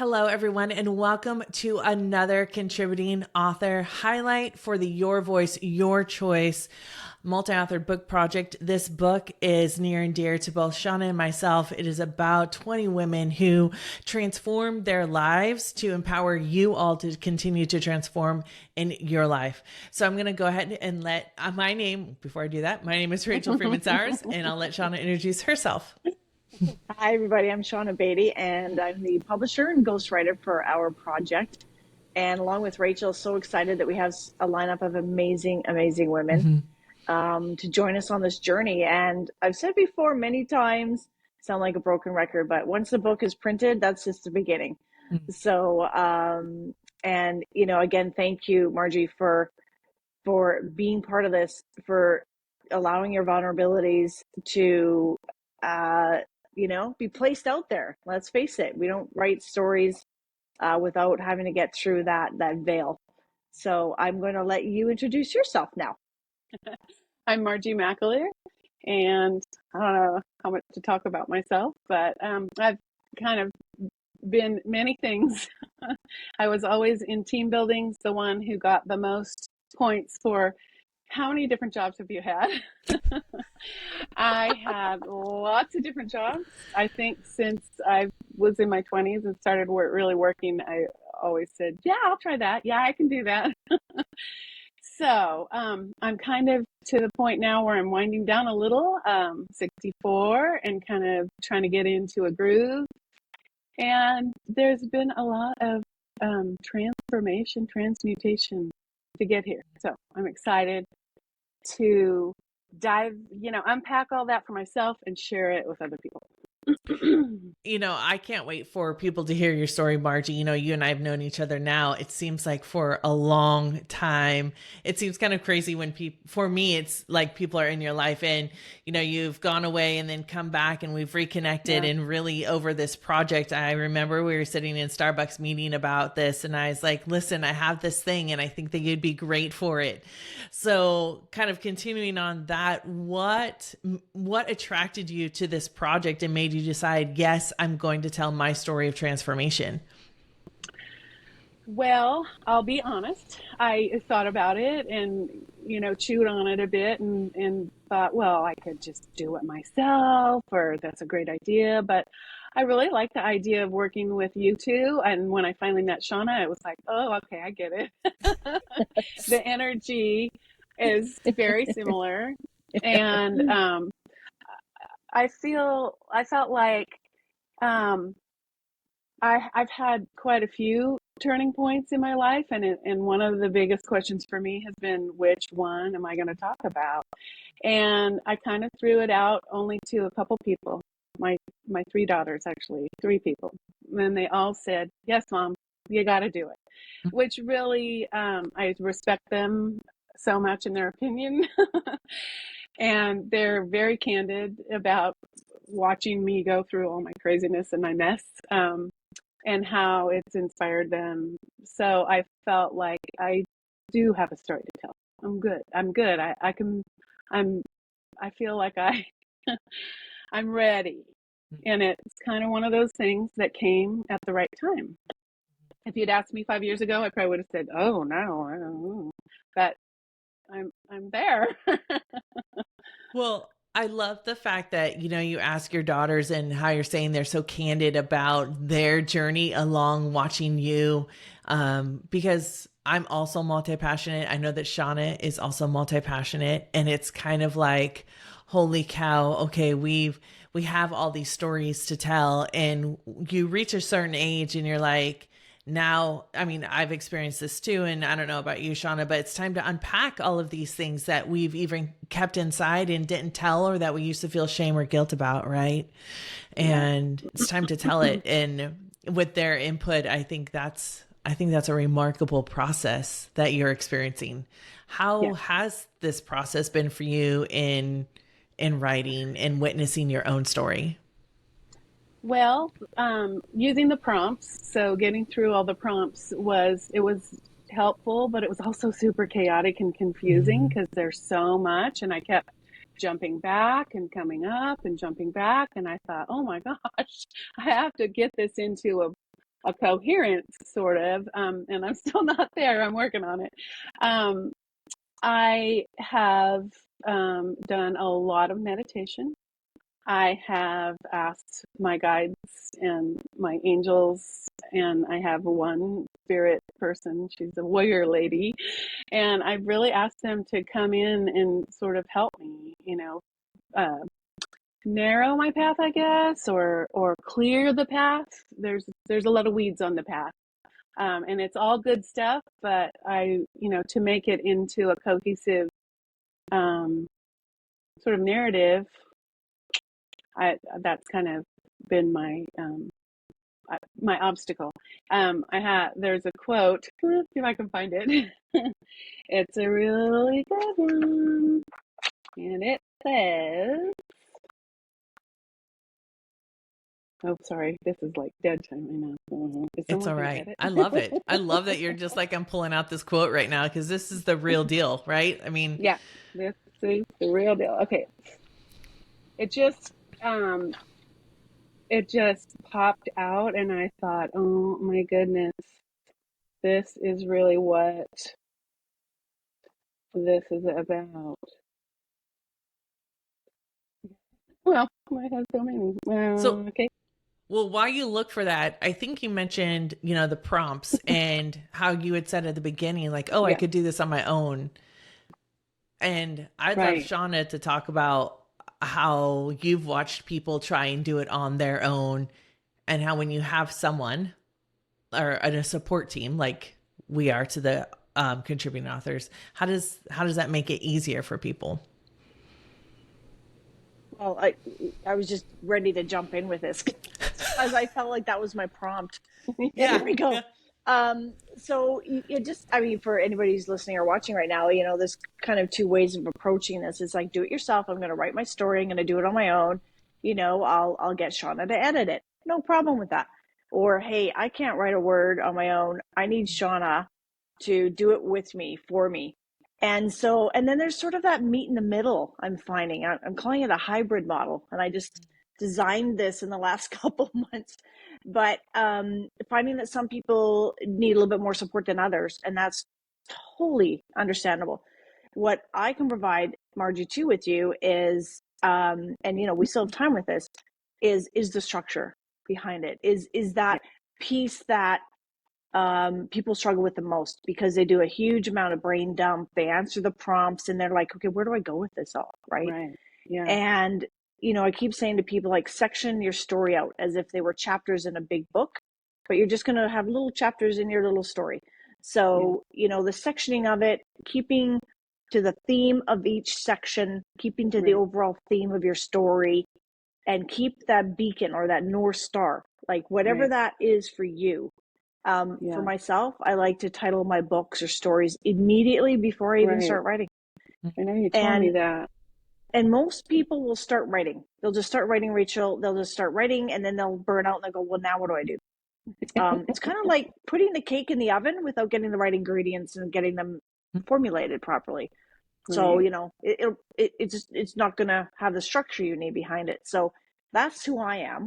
Hello, everyone, and welcome to another contributing author highlight for the Your Voice, Your Choice multi-authored book project. This book is near and dear to both Shauna and myself. It is about 20 women who transformed their lives to empower you all to continue to transform in your life. So I'm going to go ahead and let before I do that, my name is Rachel Freemon Sowers, and I'll let Shauna introduce herself. Hi, everybody. I'm Shauna Beatty, and I'm the publisher and ghostwriter for our project. And along with Rachel, so excited that we have a lineup of amazing, amazing women to join us on this journey. And I've said before many times, sound like a broken record, but once the book is printed, that's just the beginning. So, and again, thank you, Margie, for being part of this, for allowing your vulnerabilities to be placed out there. Let's face it, we don't write stories without having to get through that veil. So I'm going to let you introduce yourself now. I'm Margie McAleer, and I don't know how much to talk about myself, but I've kind of been many things. I was always in team buildings, the one who got the most points for how many different jobs have you had? I had lots of different jobs. I think since I was in my 20s and started really working, I always said, yeah, I'll try that. Yeah, I can do that. So I'm kind of to the point now where I'm winding down a little, 64, and kind of trying to get into a groove. And there's been a lot of transmutation to get here. So I'm excited to unpack all that for myself and share it with other people. I can't wait for people to hear your story, Margie. You and I have known each other now. It seems like for a long time. It seems kind of crazy when for me, it's like people are in your life and, you've gone away and then come back and we've reconnected. And really over this project, I remember we were sitting in Starbucks meeting about this and I was like, listen, I have this thing and I think that you'd be great for it. So kind of continuing on that, what attracted you to this project and made you decide, yes, I'm going to tell my story of transformation? Well, I'll be honest. I thought about it and, chewed on it a bit and thought, well, I could just do it myself, or that's a great idea. But I really like the idea of working with you two. And when I finally met Shauna, it was like, oh, okay, I get it. The energy is very similar. And I felt like I've had quite a few turning points in my life, and one of the biggest questions for me has been, which one am I going to talk about? And I kind of threw it out only to a couple people, my three daughters, actually, three people, and they all said, yes, Mom, you got to do it, which really, I respect them so much in their opinion. And they're very candid about watching me go through all my craziness and my mess, and how it's inspired them. So I felt like I do have a story to tell. I'm good. I feel like I'm ready. And it's kind of one of those things that came at the right time. If you'd asked me 5 years ago, I probably would have said, oh no, I don't know. But I'm there. Well, I love the fact that, you ask your daughters and how you're saying they're so candid about their journey along watching you, because I'm also multi-passionate. I know that Shauna is also multi-passionate, and it's kind of like, holy cow, okay, we have all these stories to tell, and you reach a certain age and you're like, now, I mean, I've experienced this too, and I don't know about you, Shauna, but it's time to unpack all of these things that we've even kept inside and didn't tell, or that we used to feel shame or guilt about, right? And it's time to tell it. And with their input, I think that's a remarkable process that you're experiencing. How has this process been for you in writing and witnessing your own story? Well, using the prompts, so getting through all the prompts was helpful, but it was also super chaotic and confusing because there's so much, and I kept jumping back and coming up and jumping back, and I thought, oh my gosh, I have to get this into a coherence sort of, and I'm still not there. I'm working on it. I have done a lot of meditation. I have asked my guides and my angels, and I have one spirit person. She's a warrior lady, and I've really asked them to come in and sort of help me, uh, narrow my path, I guess, or clear the path. There's a lot of weeds on the path, and it's all good stuff. But to make it into a cohesive sort of narrative, that's kind of been my obstacle. There's a quote. Let's see if I can find it. It's a really good one, and it says, "Oh, sorry, this is like dead time. I know. It's all right. I love it. I love that you're just like, I'm pulling out this quote right now because this is the real deal, right? I mean, yeah, this is the real deal. Okay, it just popped out, and I thought, oh my goodness, this is really what this is about. Well, I have so many. Okay. Well, while you look for that, I think you mentioned, the prompts and how you had said at the beginning, like, oh, I could do this on my own. And I'd love Shauna to talk about how you've watched people try and do it on their own, and how when you have someone or a support team like we are to the contributing authors, how does that make it easier for people? Well, I was just ready to jump in with this as I felt like that was my prompt. Yeah. Here we go. So for anybody who's listening or watching right now, there's kind of two ways of approaching this. It's like, do it yourself. I'm going to write my story. I'm going to do it on my own. I'll get Shauna to edit it. No problem with that. Or, hey, I can't write a word on my own. I need Shauna to do it with me, for me. And then there's sort of that meet in the middle. I'm finding I'm calling it a hybrid model. And I just designed this in the last couple months, but finding that some people need a little bit more support than others, and that's totally understandable. What I can provide, Margie, too, with you is, we still have time with this, is the structure behind it, is that piece that people struggle with the most, because they do a huge amount of brain dump. They answer the prompts and they're like, okay, where do I go with this all? Right. Yeah. And I keep saying to people, like, section your story out as if they were chapters in a big book, but you're just going to have little chapters in your little story. So, the sectioning of it, keeping to the theme of each section, keeping to the overall theme of your story, and keep that beacon or that North Star, like whatever that is for you. For myself, I like to title my books or stories immediately before I even start writing. I know you told me that. And most people will start writing. They'll just start writing, Rachel. They'll just start writing, and then they'll burn out and they'll go, well, now what do I do? It's kind of like putting the cake in the oven without getting the right ingredients and getting them formulated properly. Right. So, it's not going to have the structure you need behind it. So that's who I am.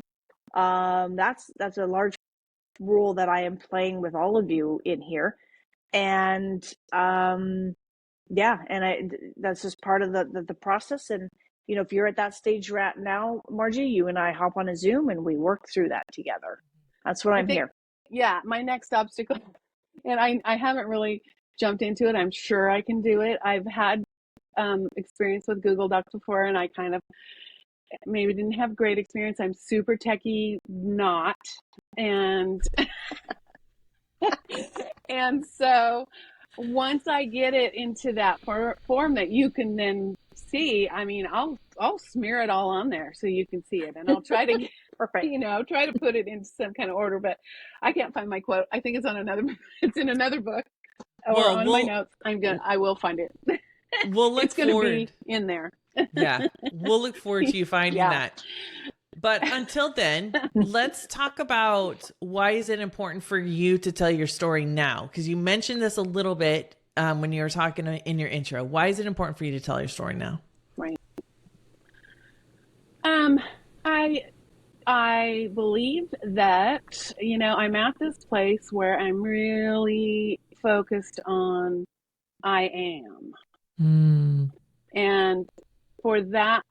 That's a large role that I am playing with all of you in here. And, that's just part of the process. And, if you're at that stage you're at now, Margie, you and I hop on a Zoom and we work through that together. That's what I'm here. Yeah. My next obstacle, and I haven't really jumped into it. I'm sure I can do it. I've had experience with Google Docs before, and I kind of maybe didn't have great experience. I'm super techie, not. And, and so once I get it into that form that you can then see, I mean, I'll smear it all on there so you can see it, and I'll try to try to put it into some kind of order, but I can't find my quote. I think it's it's in another book or on my notes. I will find it. We'll look it's going to be in there. Yeah. We'll look forward to you finding that. But until then, let's talk about, why is it important for you to tell your story now? Because you mentioned this a little bit when you were talking in your intro. Why is it important for you to tell your story now? Right. I believe that, I'm at this place where I'm really focused on I am. Mm, And for that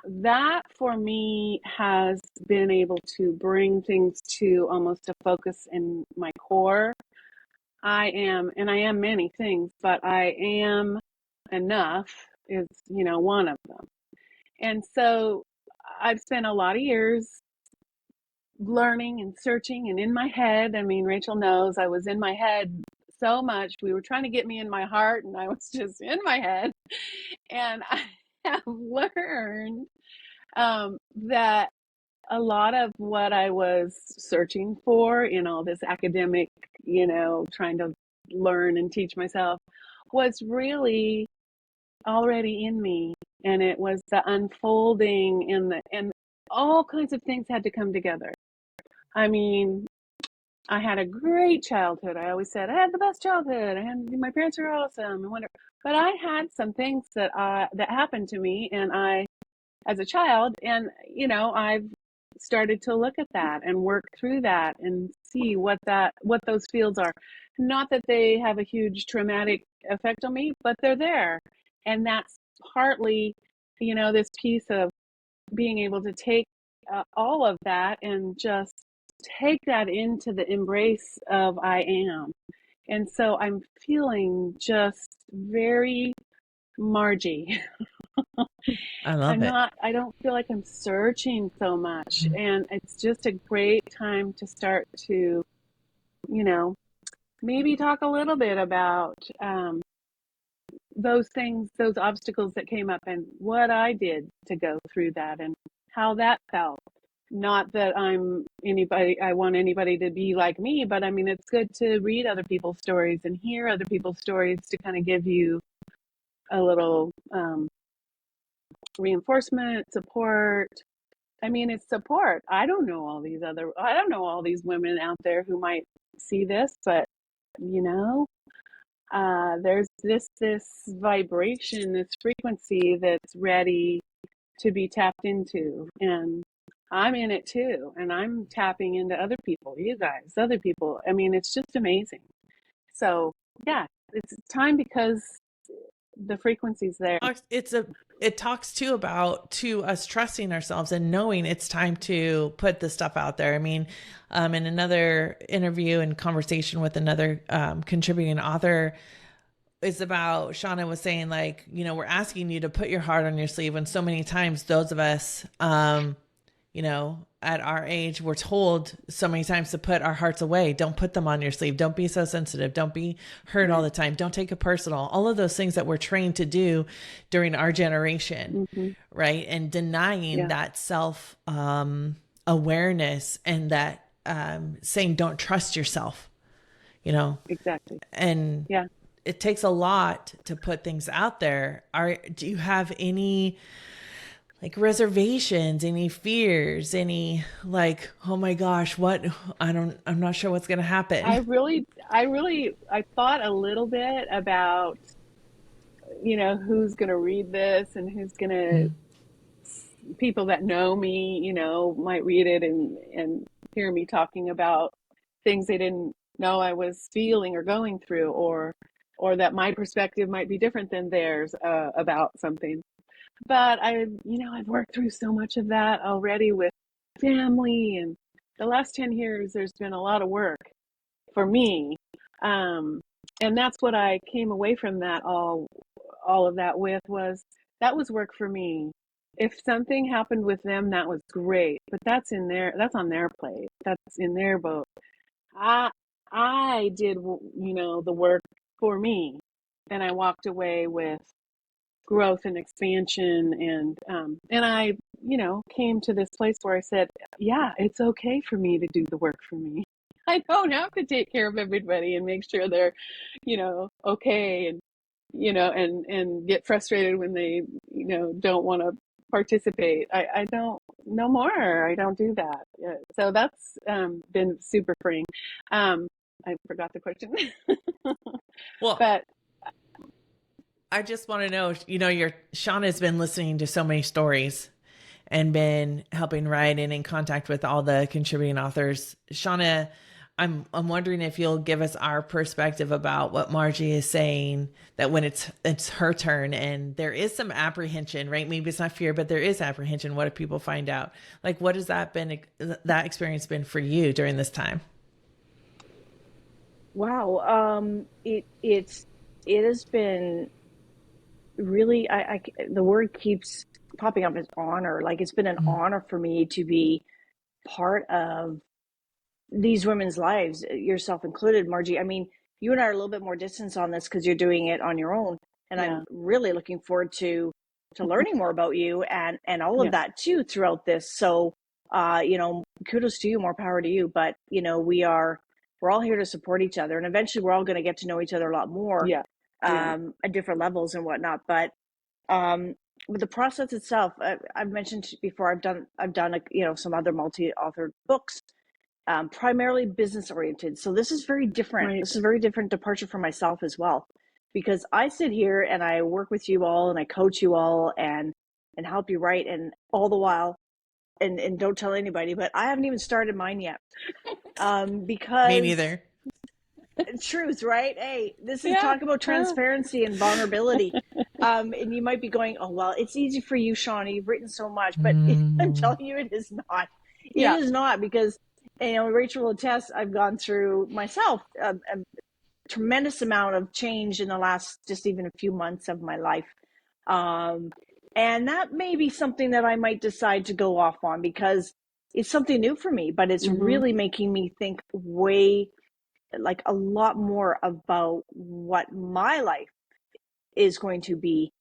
for me has been able to bring things to almost a focus in my core. I am, and I am many things, but I am enough is, one of them. And so I've spent a lot of years learning and searching and in my head. I mean, Rachel knows I was in my head so much. We were trying to get me in my heart, and I was just in my head. And I have learned that a lot of what I was searching for in all this academic, trying to learn and teach myself was really already in me. And it was the unfolding and all kinds of things had to come together. I mean, I had a great childhood. I always said I had the best childhood. My parents are awesome and wonderful. But I had some things that happened to me, and I, as a child, and I've started to look at that and work through that and see what those fields are. Not that they have a huge traumatic effect on me, but they're there, and that's partly, this piece of being able to take all of that and just take that into the embrace of I am. And so I'm feeling just very Margie. I love it. I don't feel like I'm searching so much. And it's just a great time to start to, you know, maybe talk a little bit about those things, those obstacles that came up and what I did to go through that and how that felt. Not that I want anybody to be like me, but I mean, it's good to read other people's stories and hear other people's stories to kind of give you a little reinforcement, support. I mean, it's support. I don't know all these women out there who might see this, but you know, there's this vibration, this frequency that's ready to be tapped into, and I'm in it too, and I'm tapping into other people, you guys, other people. I mean, it's just amazing. So yeah, it's time because the frequency's there. It talks too about to us trusting ourselves and knowing it's time to put the stuff out there. I mean, in another interview and conversation with another contributing author, is about Shauna was saying, like, we're asking you to put your heart on your sleeve, and so many times those of us at our age, we're told so many times to put our hearts away. Don't put them on your sleeve. Don't be so sensitive. Don't be hurt all the time. Don't take it personal. All of those things that we're trained to do during our generation, right? And denying that self awareness and that saying, don't trust yourself, Exactly. And yeah, it takes a lot to put things out there. Do you have any like reservations, any fears, any like, oh my gosh, I'm not sure what's going to happen? I thought a little bit about, who's going to read this and who's going to, people that know me, might read it and hear me talking about things they didn't know I was feeling or going through, or that my perspective might be different than theirs about something. But I've worked through so much of that already with family, and the last 10 years, there's been a lot of work for me. And that's what I came away from that, all of that with, that was work for me. If something happened with them, that was great, but that's on their plate. That's in their boat. I did, the work for me, and I walked away with growth and expansion, and I came to this place where I said, yeah, it's okay for me to do the work for me. I don't have to take care of everybody and make sure they're okay, and and get frustrated when they don't want to participate. I don't, no more. I don't do that. Yeah. So that's been super freeing. I forgot the question. Well, But I just want to know, your Shauna's been listening to so many stories, and been helping write and in contact with all the contributing authors. Shauna, I'm wondering if you'll give us our perspective about what Margie is saying, that when it's her turn and there is some apprehension, right? Maybe it's not fear, but there is apprehension. What if people find out? Like, what has that experience been for you during this time? Wow. It has been really, the word keeps popping up as honor. Like, it's been an honor for me to be part of these women's lives, yourself included, Margie. I mean, you and I are a little bit more distance on this because you're doing it on your own, and Yeah. I'm really looking forward to learning more about you and all of Yeah. that too throughout this. So, kudos to you, more power to you. But we're all here to support each other, and eventually we're all going to get to know each other a lot more, Yeah. at different levels and whatnot. But with the process itself, I've mentioned before, I've done some other multi-authored books, primarily business oriented. So this is very different. Right. This is a very different departure for myself as well, because I sit here and I work with you all and I coach you all and help you write, and all the while, and don't tell anybody, but I haven't even started mine yet. Me Because neither. truth, right? Hey, this is Yeah. talk about transparency and vulnerability. And you might be going, oh, well, it's easy for you, Shauna. You've written so much, but I'm telling you, it is not. It is not, because, Rachel will attest, I've gone through myself a tremendous amount of change in the last just even a few months of my life. And that may be something that I might decide to go off on, because it's something new for me, but it's really making me think like a lot more about what my life is going to be.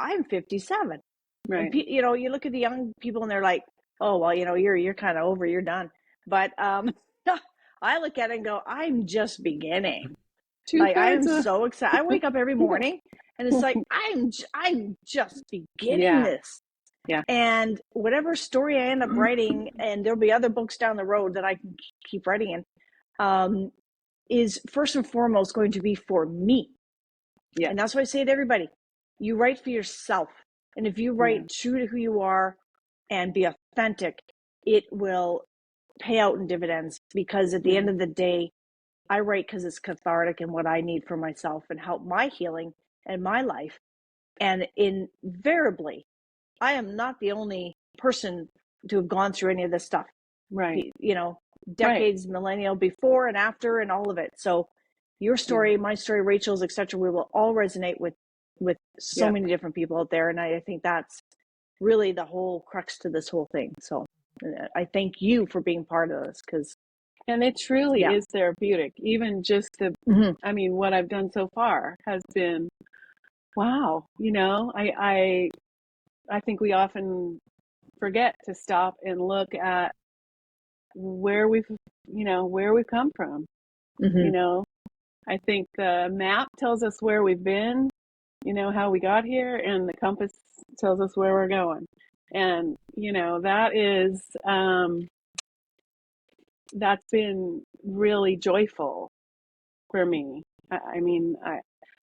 I'm 57. Right. And you look at the young people and they're like, oh, well, you're kind of over, you're done. But I look at it and go, I'm just beginning. Like, I am so excited. I wake up every morning and it's like, I'm just beginning this. Yeah. And whatever story I end up writing, and there'll be other books down the road that I can keep writing in, is first and foremost going to be for me. Yeah. And that's what I say to everybody. You write for yourself. And if you write true to who you are and be authentic, it will pay out in dividends, because at the end of the day, I write because it's cathartic and what I need for myself and help my healing and my life. And invariably, I am not the only person to have gone through any of this stuff. Right. Decades, millennial, before and after, and all of it. So your story, my story, Rachel's, etc., we will all resonate with so many different people out there. And I think that's really the whole crux to this whole thing. So I thank you for being part of this, and it truly is therapeutic. Even just what I've done so far has been, wow. I think we often forget to stop and look at where we've come from. I think the map tells us where we've been, how we got here, and the compass tells us where we're going. And, that is, that's been really joyful for me. I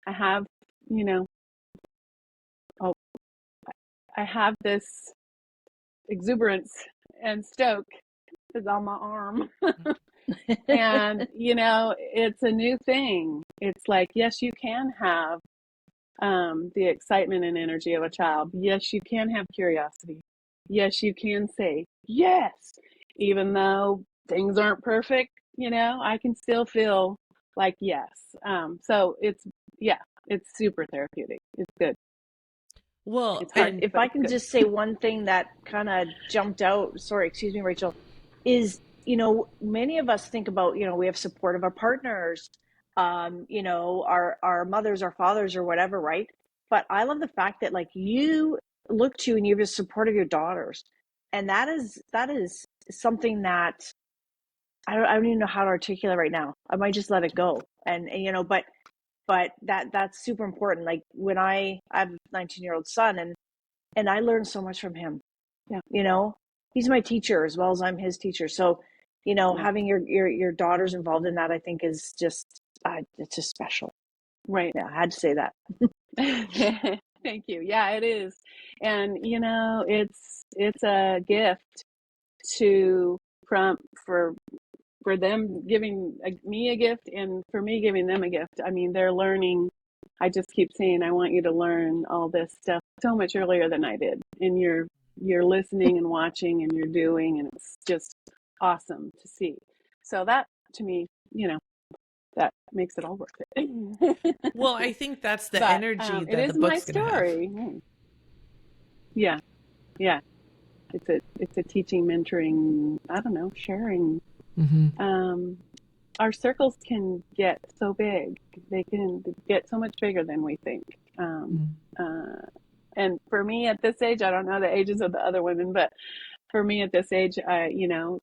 have, I have this exuberance and stoke is on my arm. And, it's a new thing. It's like, yes, you can have the excitement and energy of a child. Yes, you can have curiosity. Yes, you can say yes, even though things aren't perfect. I can still feel like yes. So it's super therapeutic. It's good. Well, it's hard. If I can just say one thing that kind of jumped out, sorry, excuse me, Rachel, is, many of us think about, we have support of our partners, our mothers, our fathers, or whatever, right? But I love the fact that, like, you look to and you have the support of your daughters. And that is something that I don't even know how to articulate right now. I might just let it go. And but that's super important. Like, when I have a 19-year-old son, and I learned so much from him. Yeah. He's my teacher as well as I'm his teacher. So, having your daughters involved in that, I think, is just it's just special. Right. Yeah, I had to say that. Thank you. Yeah, it is. And it's a gift to for them giving me a gift and for me giving them a gift. I mean, they're learning. I just keep saying, I want you to learn all this stuff so much earlier than I did. And you're listening and watching and you're doing, and it's just awesome to see. So that to me, that makes it all worth it. Well, I think that's the But energy it that is the my book's going to have. story. Yeah, yeah. It's a teaching, mentoring. I don't know, sharing. Our circles can get so big; they can get so much bigger than we think. And for me at this age, I don't know the ages of the other women, but for me at this age, you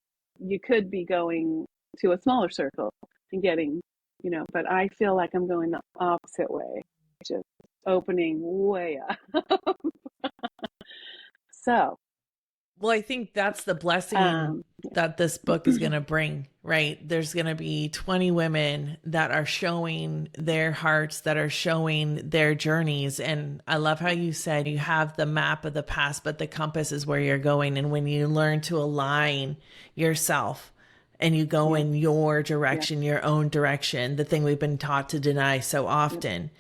could be going to a smaller circle and getting, but I feel like I'm going the opposite way, just opening way up. So, Well, I think that's the blessing that this book is going to bring, right? There's going to be 20 women that are showing their hearts, that are showing their journeys. And I love how you said you have the map of the past, but the compass is where you're going. And when you learn to align yourself and you go in your direction, your own direction, the thing we've been taught to deny so often,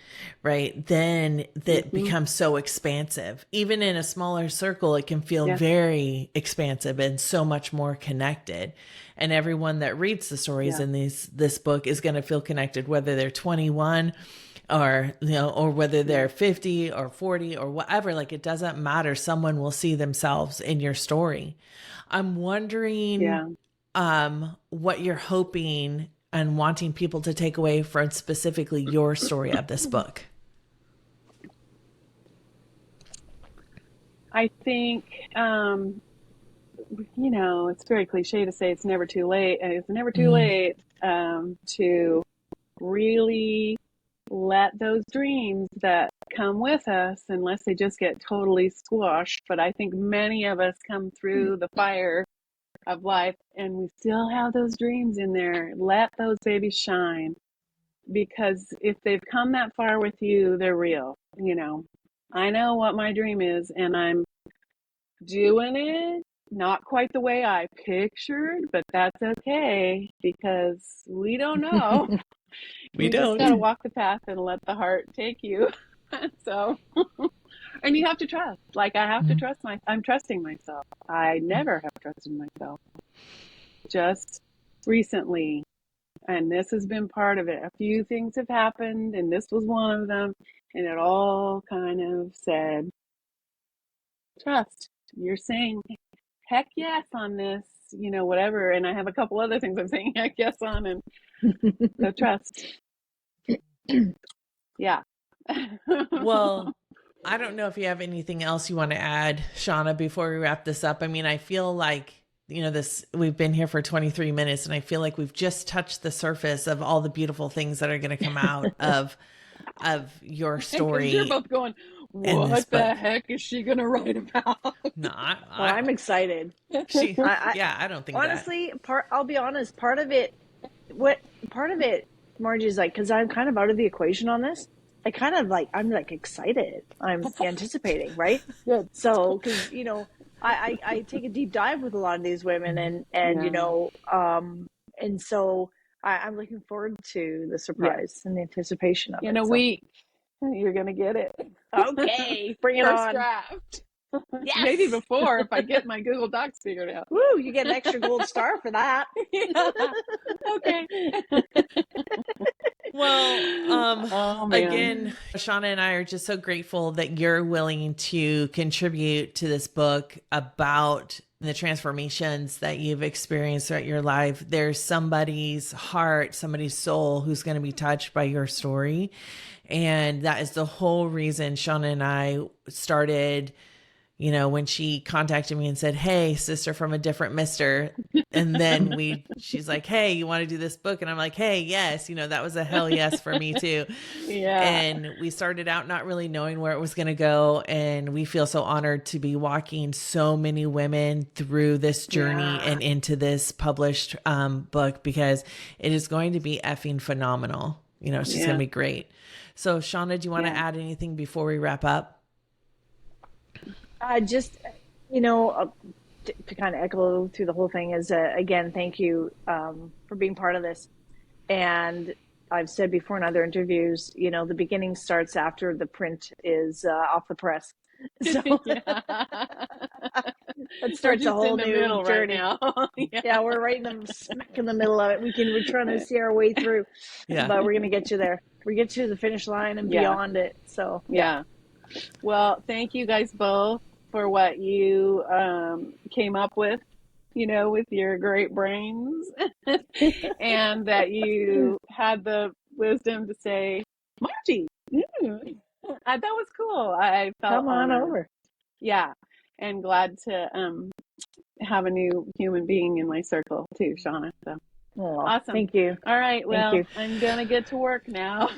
right? Then that becomes so expansive. Even in a smaller circle, it can feel very expansive and so much more connected. And everyone that reads the stories in this book is going to feel connected, whether they're 21 or, or whether they're 50 or 40 or whatever. Like, it doesn't matter. Someone will see themselves in your story. I'm wondering what you're hoping and wanting people to take away from specifically your story of this book. I think, it's very cliche to say it's never too late. And it's never too late to really let those dreams that come with us, unless they just get totally squashed. But I think many of us come through the fire of life and we still have those dreams in there. Let those babies shine, because if they've come that far with you, they're real. I know what my dream is and I'm doing it not quite the way I pictured, but that's okay, because we don't know. We don't. Just gotta walk the path and let the heart take you. So and you have to trust. Like, I have to trust I'm trusting myself. I never have trusted myself. Just recently, and this has been part of it. A few things have happened, and this was one of them, and it all kind of said, trust. You're saying heck yes on this, whatever. And I have a couple other things I'm saying heck yes on, and so trust. Yeah. Well, I don't know if you have anything else you want to add, Shauna, before we wrap this up. I mean, I feel like, we've been here for 23 minutes and I feel like we've just touched the surface of all the beautiful things that are going to come out of your story. You're both going, what the heck is she going to write about? No, I'm excited. I don't think honestly, I'll be honest, part of it, Margie, is like, because I'm kind of out of the equation on this. I'm excited. I'm anticipating, right? Good. So, because, I take a deep dive with a lot of these women and so I'm looking forward to the surprise and the anticipation of it. In a week, you're going to get it. Okay, bring it First on. draft. Yes. Maybe before, if I get my Google Docs figured out. Woo, you get an extra gold star for that. Okay. Well, again, Shauna and I are just so grateful that you're willing to contribute to this book about the transformations that you've experienced throughout your life. There's somebody's heart, somebody's soul who's going to be touched by your story. And that is the whole reason Shauna and I started, when she contacted me and said, hey, sister from a different mister. And then she's like, hey, you want to do this book? And I'm like, hey, yes. That was a hell yes for me too. Yeah. And we started out not really knowing where it was going to go. And we feel so honored to be walking so many women through this journey and into this published book, because it is going to be effing phenomenal. It's just going to be great. So Shauna, do you want to add anything before we wrap up? Just, you know, to kind of echo through the whole thing is, again, thank you for being part of this. And I've said before in other interviews, you know, the beginning starts after the print is off the press. So Yeah. that We're starts a just in whole the new middle right journey. now. Yeah, we're right in the smack in the middle of it. We're trying to see our way through, Yeah. but we're going to get you there. We get to the finish line and Yeah. beyond it. So, yeah. Yeah. Well, thank you guys both for what you came up with, you know, with your great brains, and that you had the wisdom to say, Margie, that was cool. I felt Come on honored. over. Yeah. And glad to have a new human being in my circle too, Shauna. So Oh, awesome. thank you. All right. Thank Well, you. I'm going to get to work now.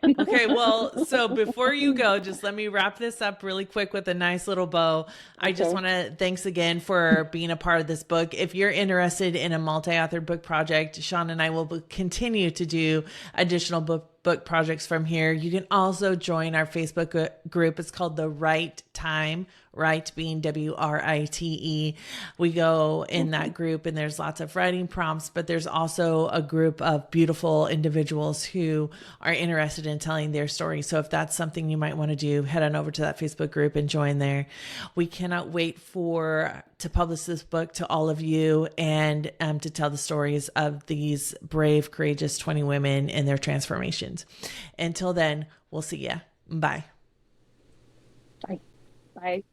Okay, well, so before you go, just let me wrap this up really quick with a nice little bow. I just Okay. want to thanks again for being a part of this book. If you're interested in a multi-author book project, Sean and I will continue to do additional book projects from here. You can also join our Facebook group. It's called The Right Time, right being WRITE. We go in that group and there's lots of writing prompts, but there's also a group of beautiful individuals who are interested in telling their story. So if that's something you might want to do, head on over to that Facebook group and join there. We cannot wait to publish this book to all of you and to tell the stories of these brave, courageous 20 women and their transformations. Until then, we'll see ya. Bye. Bye. Bye.